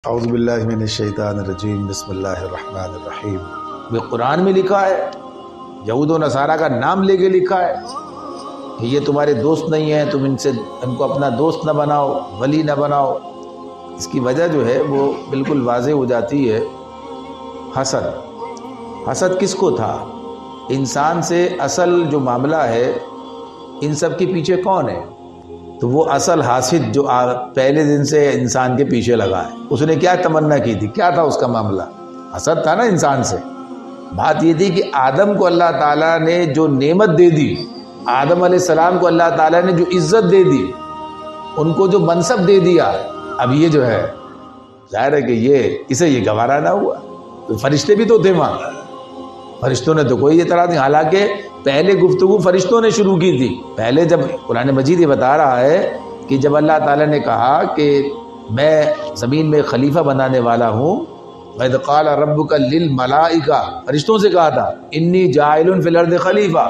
اعوذ باللہ من الشیطان الرجیم، بسم اللہ الرحمن الرحیم۔ یہ قرآن میں لکھا ہے، یہود و نصارہ کا نام لے کے لکھا ہے کہ یہ تمہارے دوست نہیں ہیں، تم ان کو اپنا دوست نہ بناؤ، ولی نہ بناؤ۔ اس کی وجہ جو ہے وہ بالکل واضح ہو جاتی ہے، حسد کس کو تھا؟ انسان سے اصل جو معاملہ ہے ان سب کے پیچھے کون ہے؟ تو وہ اصل حاسد جو پہلے دن سے انسان کے پیچھے لگا ہے، اس نے کیا تمنا کی تھی؟ کیا تھا اس کا معاملہ؟ حسد تھا نا انسان سے۔ بات یہ تھی کہ آدم کو اللہ تعالیٰ نے جو نعمت دے دی، آدم علیہ السلام کو اللہ تعالیٰ نے جو عزت دے دی، ان کو جو منصب دے دیا، اب یہ جو ہے ظاہر ہے کہ اسے یہ گوارا نہ ہوا۔ تو فرشتے بھی تو تھے وہاں، فرشتوں نے تو کوئی اعتراض نہیں، حالانکہ پہلے گفتگو فرشتوں نے شروع کی تھی۔ پہلے جب قرآن مجید یہ بتا رہا ہے کہ جب اللہ تعالیٰ نے کہا کہ میں زمین میں خلیفہ بنانے والا ہوں، وَإِذْ قَالَ رَبُّكَ لِلْمَلَائِكَةِ، فرشتوں سے کہا تھا انی جاعل فی الارض خلیفہ،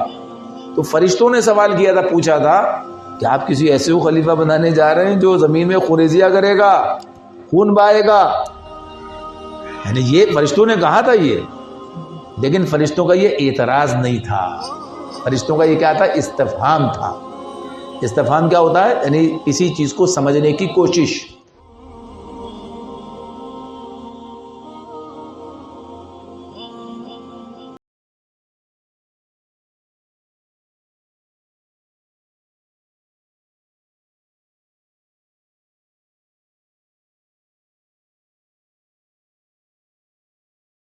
تو فرشتوں نے سوال کیا تھا، پوچھا تھا کہ آپ کسی ایسے کو خلیفہ بنانے جا رہے ہیں جو زمین میں خونریزیہ کرے گا، خون بہائے گا، یعنی یہ فرشتوں نے کہا تھا یہ، لیکن فرشتوں کا یہ اعتراض نہیں تھا، فرشتوں کا یہ کیا تھا؟ استفہام تھا۔ استفہام کیا ہوتا ہے؟ یعنی کسی چیز کو سمجھنے کی کوشش۔